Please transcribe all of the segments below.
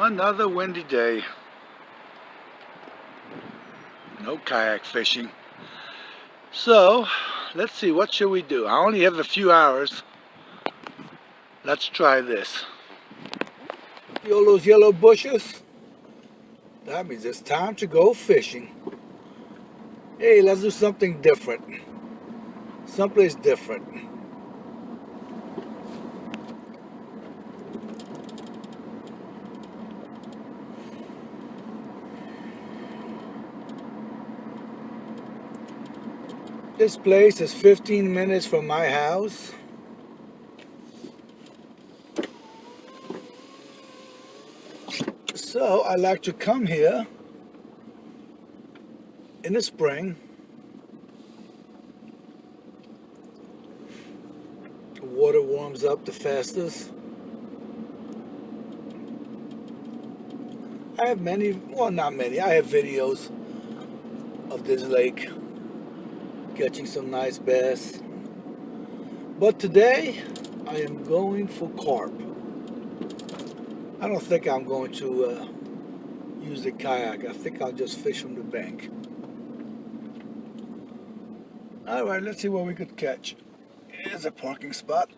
Another windy day. No kayak fishing. So, let's see, what should we do? I only have a few hours. Let's try this. See all those yellow bushes? That means it's time to go fishing. Hey, let's do something different. Someplace different. This place is 15 minutes from my house. So I like to come here in the spring. The water warms up the fastest. I have many, well, not many, I have videos of this lake catching some nice bass. But today I am going for carp. I don't think I'm going to use the kayak. I think I'll just fish from the bank. All right, let's see what we could catch. Here's a parking spot.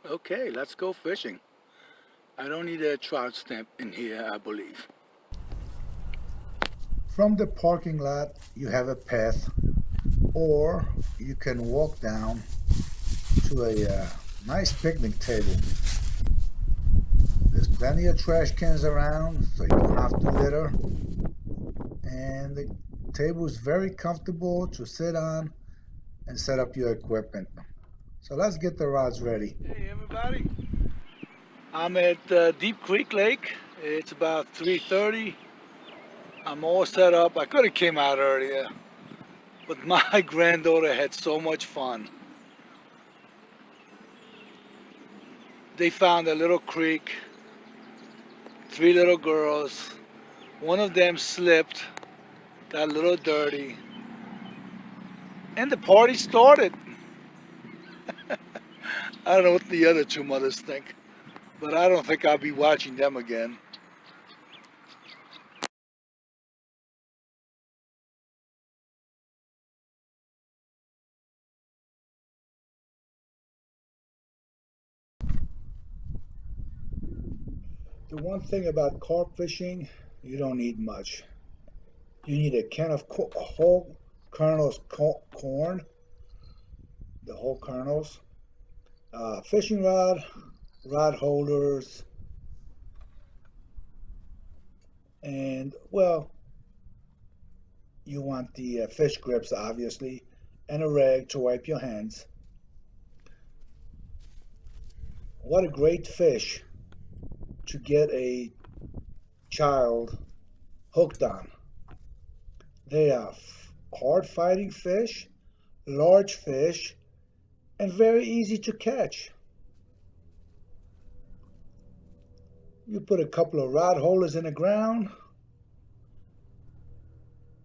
Okay, let's go fishing. I don't need a trout stamp in here, I believe. From the parking lot, you have a path, or you can walk down to a nice picnic table. There's plenty of trash cans around, so you don't have to litter. And the table is very comfortable to sit on and set up your equipment. So let's get the rods ready. Hey everybody, I'm at Deep Creek Lake. It's about 3:30. I'm all set up. I could have came out earlier, but my granddaughter had so much fun. They found a little creek, 3 little girls. One of them slipped, got a little dirty, and the party started. I don't know what the other 2 mothers think, but I don't think I'll be watching them again. The one thing about carp fishing, you don't need much. You need a can of whole kernels corn, the whole kernels, fishing rod, rod holders, and well, you want the fish grips obviously, and a rag to wipe your hands. What a great fish to get a child hooked on. They are hard fighting fish, large fish, and very easy to catch. You put a couple of rod holders in the ground,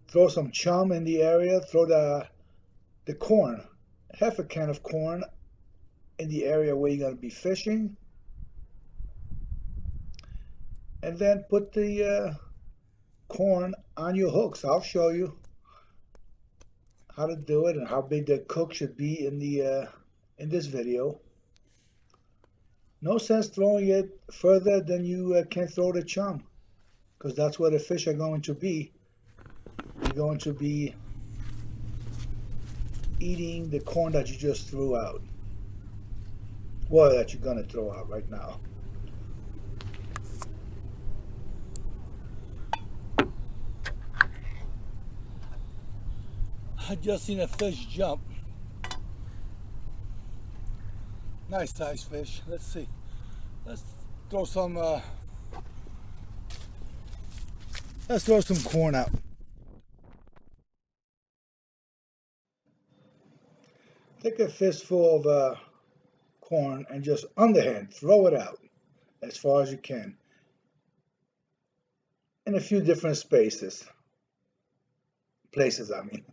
throw some chum in the area, throw the corn, half a can of corn in the area where you're going to be fishing, and then put the corn on your hooks. I'll show you how to do it and how big the hook should be in this video. No sense throwing it further than you can throw the chum, because that's where the fish are going to be. You're going to be eating the corn that you just threw out. Well, that you're going to throw out right now. I just seen a fish jump. Nice size fish. Let's see. Let's throw some corn out. Take a fistful of corn and just underhand throw it out as far as you can. in a few different places, I mean.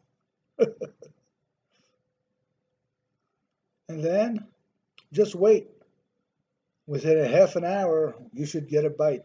And then just wait. Within a half an hour, you should get a bite.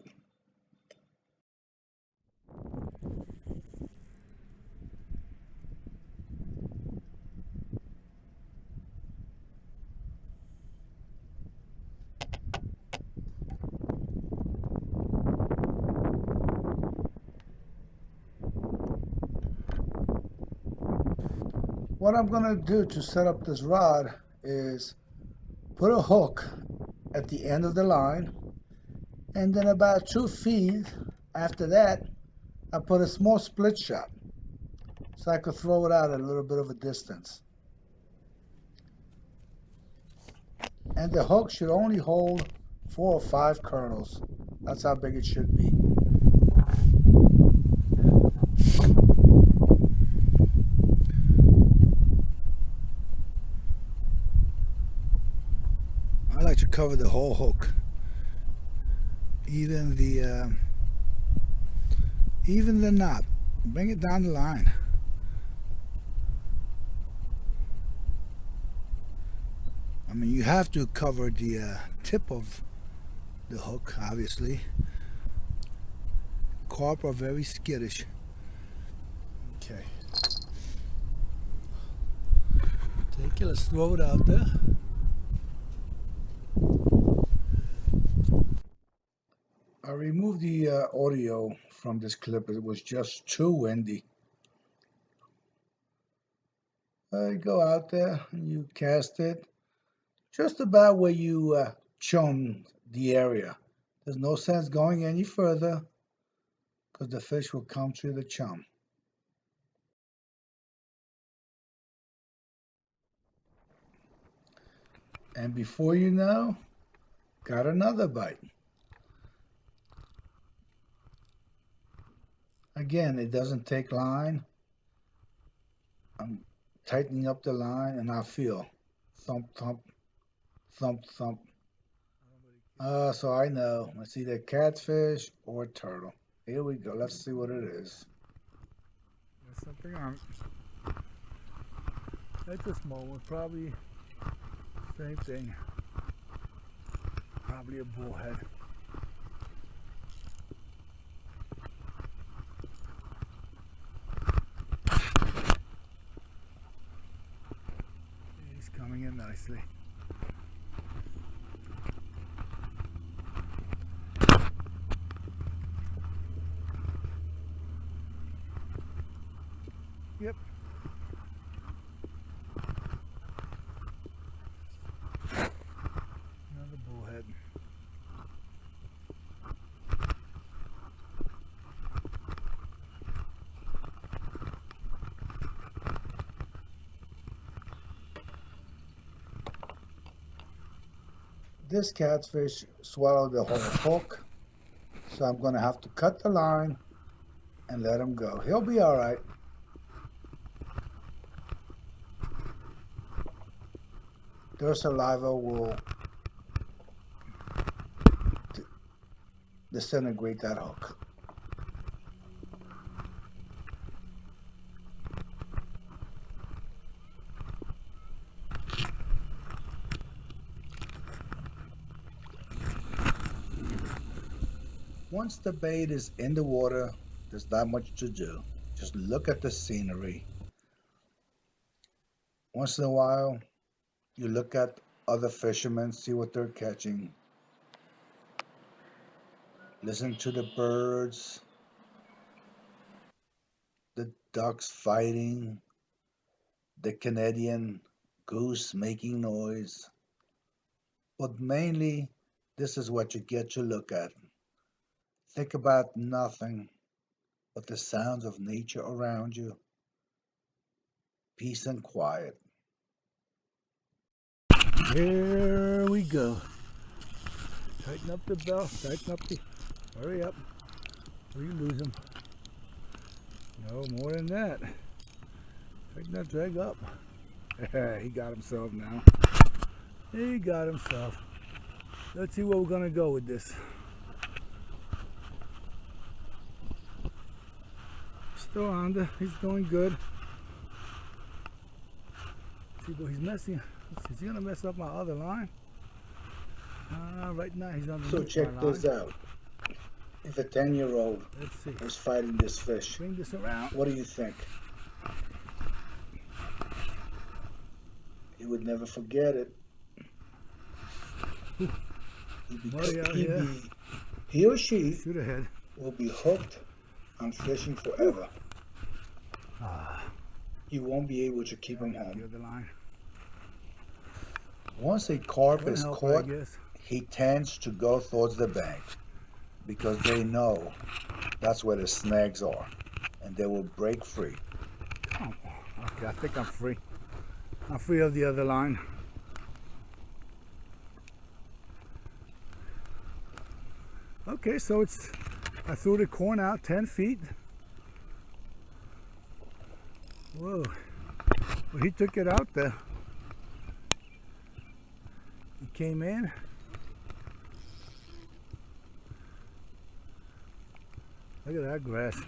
What I'm going to do to set up this rod is put a hook at the end of the line, and then about 2 feet after that, I put a small split shot so I could throw it out at a little bit of a distance. And the hook should only hold 4 or 5 kernels. That's how big it should be. I like to cover the whole hook, even the knot. Bring it down the line. I mean, you have to cover the tip of the hook, obviously. Carp are very skittish. Okay. Take it, let's throw it out there. I removed the audio from this clip. It was just too windy. You go out there and you cast it just about where you chum the area. There's no sense going any further because the fish will come through the chum. And before you know, got another bite. Again, it doesn't take line. I'm tightening up the line and I feel thump, thump, thump, thump. So I know. It's either catfish or turtle. Here we go. Let's see what it is. There's something on. That's a small one. Probably same thing. Probably a bullhead. He's coming in nicely. Yep. Another bullhead. This catfish swallowed the whole hook, so I'm going to have to cut the line and let him go. He'll be all right. Their saliva will disintegrate that hook. Once the bait is in the water, there's not much to do. Just look at the scenery. Once in a while, you look at other fishermen, see what they're catching. Listen to the birds, the ducks fighting, the Canadian goose making noise. But mainly, this is what you get to look at. Think about nothing but the sounds of nature around you. Peace and quiet. Here we go. Tighten up the belt, tighten up the... Hurry up, or you lose him. No, more than that. Tighten that drag up. He got himself now. He got himself. Let's see where we're gonna go with this. Still on there. He's doing good. See, but he's messing. Is he gonna mess up my other line? Right now he's underneath So check my line. this out. If a 10-year-old Let's see. was fighting this fish, Bring this around. what do you think? He would never forget it. He or she Shoot ahead. will be hooked on fishing forever. You won't be able to keep him The home. other line. Once a carp Couldn't is help, caught, I guess. he tends to go towards the bank because they know that's where the snags are, and they will break free. Oh, okay, I think I'm free. I'm free of the other line. Okay, so I threw the corn out 10 feet. Whoa, well, he took it out there. He came in. Look at that grass.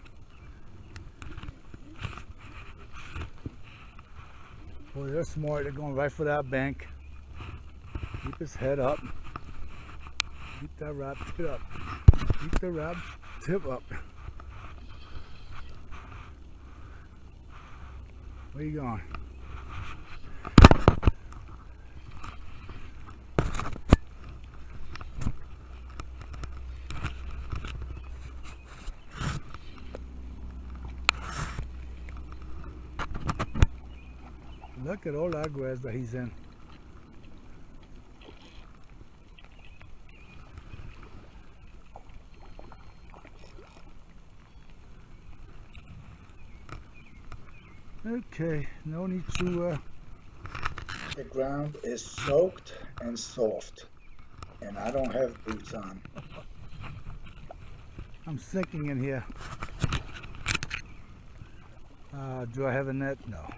Boy, they're smart. They're going right for that bank. Keep his head up. Keep that rod tip up. Keep the rod tip up. Where you going? Look at all that grass that he's in. Okay, no need to. The ground is soaked and soft, and I don't have boots on. I'm sinking in here. Do I have a net? No.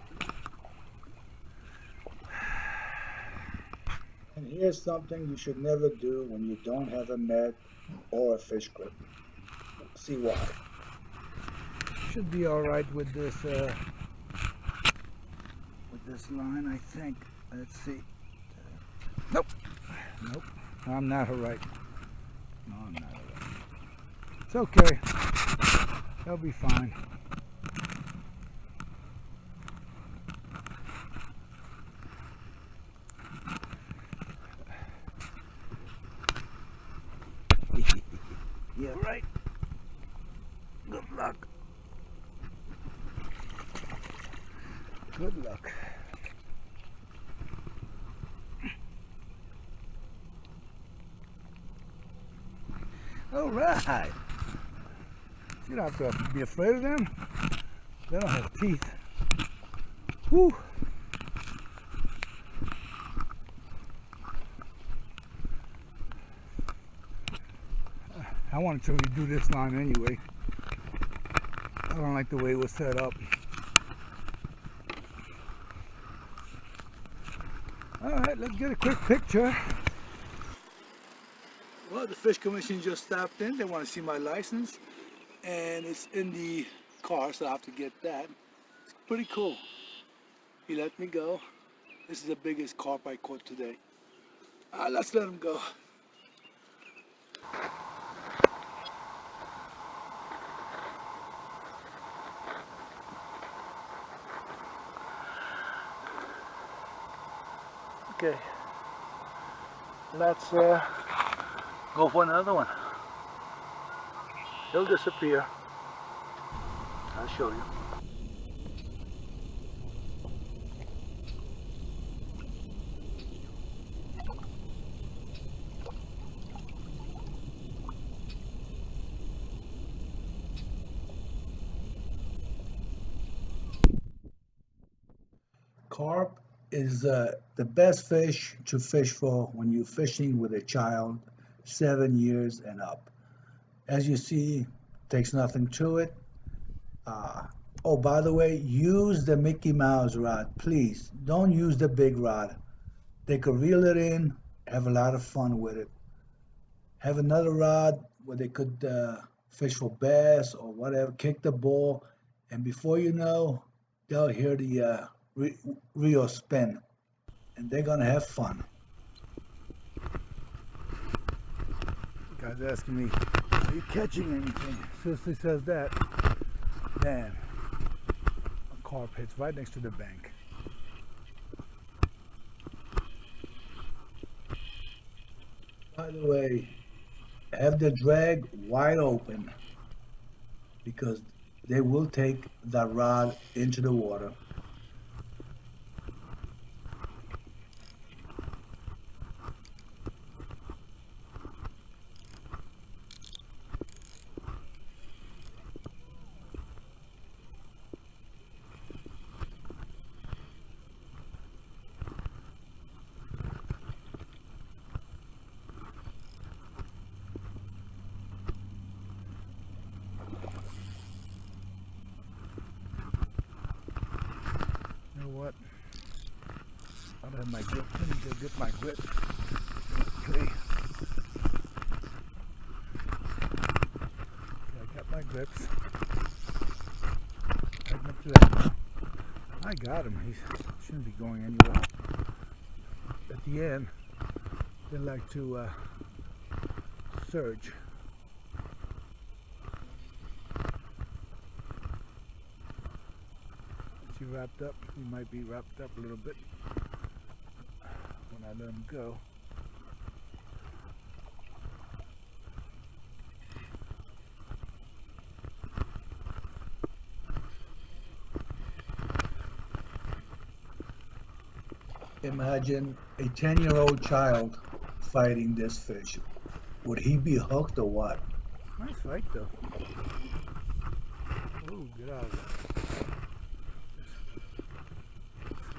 And here's something you should never do when you don't have a net or a fish grip. See why? Should be all right with this line, I think. Let's see. Nope. Nope. I'm not all right. No, I'm not all right. It's okay. They'll be fine. Yeah, right. Good luck. Good luck. All right. You don't have to be afraid of them. They don't have teeth. Whew. I wanted to redo this line anyway. I don't like the way it was set up. Alright, let's get a quick picture. Well, the Fish Commission just stopped in. They want to see my license. And it's in the car, so I have to get that. It's pretty cool. He let me go. This is the biggest carp I caught today. Let's let him go. Okay, let's go for another one. He'll disappear. I'll show you. Carp is the best fish to fish for when you're fishing with a child 7 years and up. As you see, takes nothing to it. Oh, by the way, use the Mickey Mouse rod, please. Don't use the big rod. They could reel it in, have a lot of fun with it. Have another rod where they could fish for bass or whatever, kick the ball, And before you know, they'll hear the reel spin, and they're gonna have fun. Guy's asking me, are you catching anything? Sister says that, man, a car pits right next to the bank. By the way, have the drag wide open because they will take that rod into the water. You know what? I don't have my grip. Let me go get my grip. Okay. I got my grips. Right up to that. I got him. He shouldn't be going anywhere. At the end, they like to surge. Is he wrapped up? He might be wrapped up a little bit when I let him go. Imagine a 10-year-old child fighting this fish. Would he be hooked or what? Nice fight though. Oh, get out of there.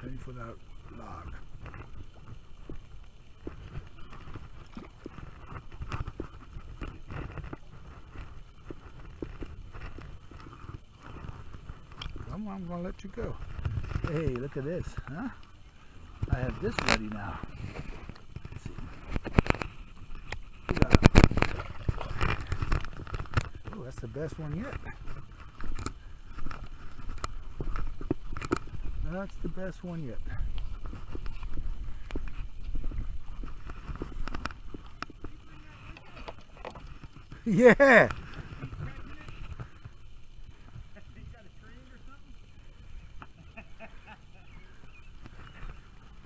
Ready for that log. Come on, I'm gonna let you go. Hey, look at this, huh? I have this ready now. Let's see. Oh, that's the best one yet. That's the best one yet. Yeah.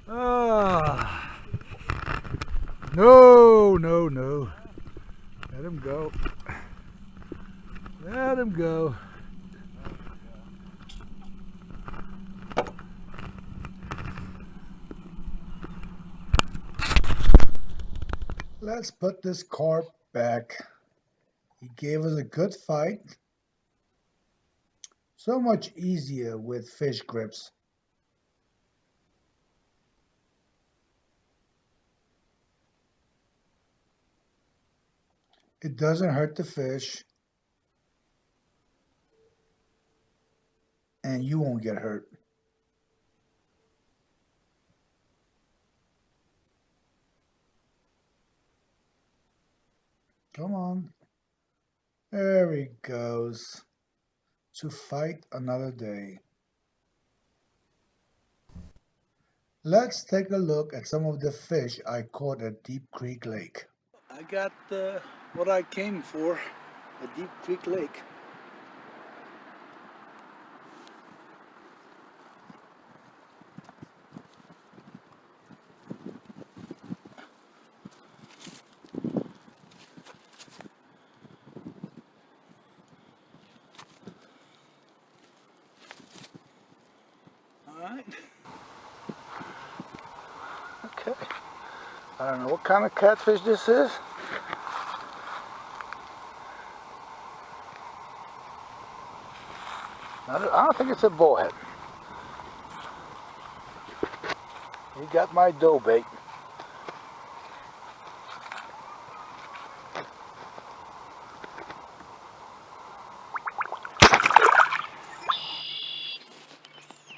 Ah. No, no, no. Let him go. Let him go. Let's put this carp back. He gave us a good fight. So much easier with fish grips. It doesn't hurt the fish, and you won't get hurt. Come on. There he goes. To fight another day. Let's take a look at some of the fish I caught at Deep Creek Lake. I got what I came for, a Deep Creek Lake. Alright. Okay. I don't know what kind of catfish this is. I don't think it's a bullhead. He got my dough bait.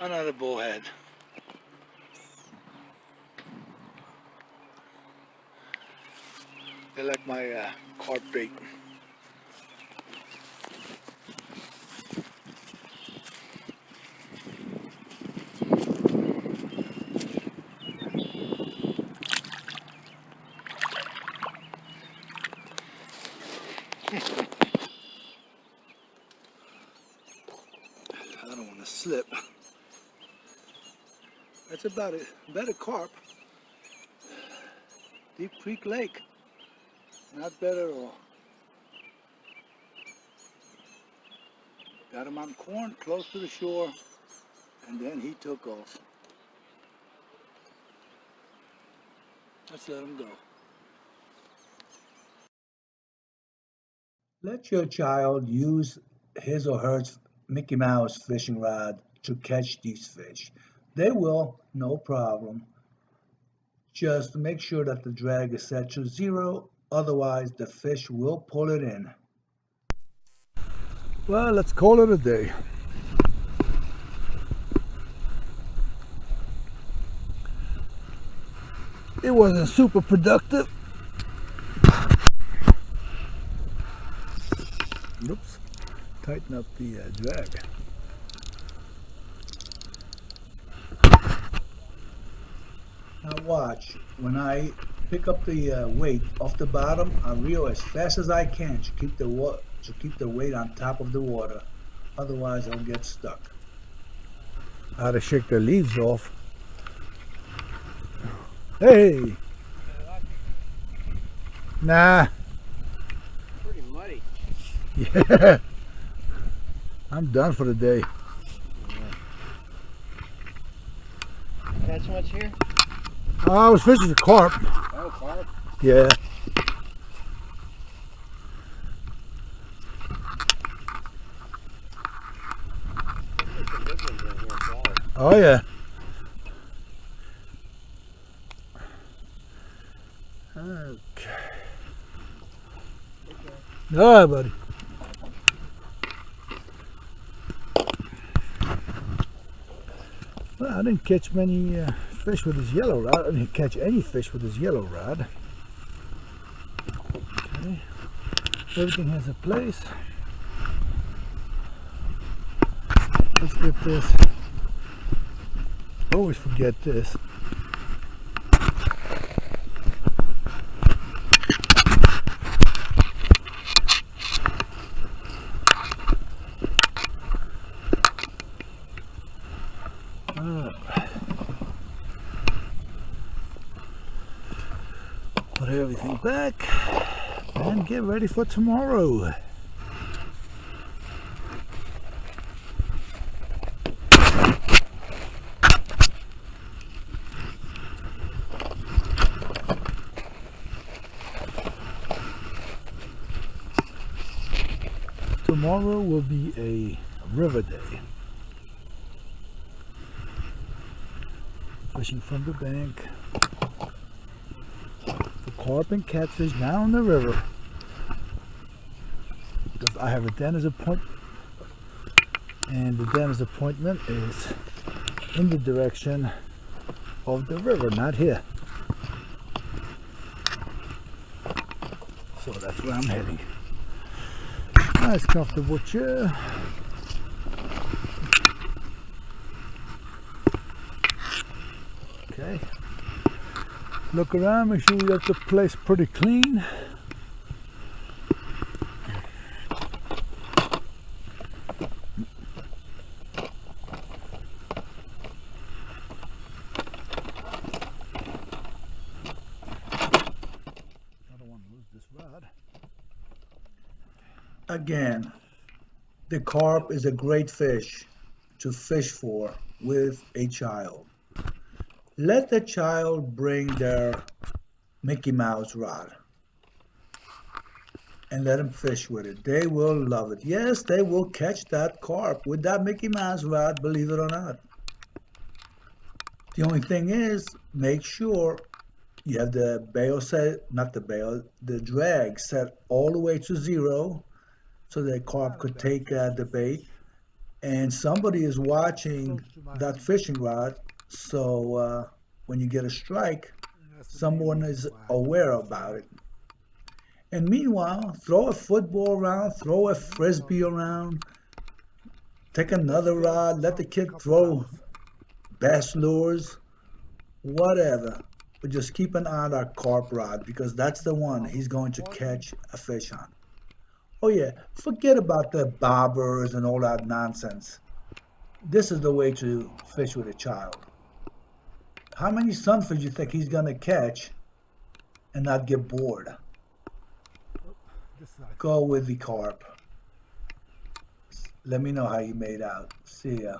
Another bullhead. They like my carp bait. That's about it. Better carp. Deep Creek Lake. Not better at all. Got him on corn close to the shore, and then he took off. Let's let him go. Let your child use his or her Mickey Mouse fishing rod to catch these fish. They will, no problem. Just make sure that the drag is set to 0, otherwise the fish will pull it in. Well, let's call it a day. It wasn't super productive. Oops. Tighten up the drag. Now watch, when I pick up the weight off the bottom, I reel as fast as I can to keep the weight on top of the water. Otherwise, I'll get stuck. How to shake the leaves off. Hey! Nah. Pretty muddy. Yeah. I'm done for the day. Catch much here? I was fishing for carp. Oh, carp. Yeah. There's some big ones in here, solid. Oh yeah. Okay. All right, buddy. Well, I didn't catch many fish with his yellow rod. I didn't catch any fish with his yellow rod. Okay. Everything has a place. Let's get this. Always forget this. Put everything back and get ready for tomorrow. Tomorrow will be a river day. Fishing from the bank for carp and catfish down the river. Because I have a dentist appointment, and the dentist appointment is in the direction of the river, not here. So that's where I'm heading. Nice comfortable chair. Okay. Look around, make sure we got the place pretty clean. I don't want to lose this rod. Again, the carp is a great fish to fish for with a child. Let the child bring their Mickey Mouse rod and let them fish with it. They will love it. Yes, they will catch that carp with that Mickey Mouse rod, believe it or not. The only thing is, make sure you have the bail set, not the bail, the drag set all the way to 0 so the carp could take the bait. And somebody is watching that fishing rod, so when you get a strike, someone is aware about it. And meanwhile, throw a football around, throw a frisbee around, take another rod, let the kid throw bass lures, whatever. But just keep an eye on that carp rod because that's the one he's going to catch a fish on. Oh yeah, forget about the bobbers and all that nonsense. This is the way to fish with a child. How many sunfish you think he's gonna catch and not get bored? This side. Go with the carp. Let me know how you made out. See ya.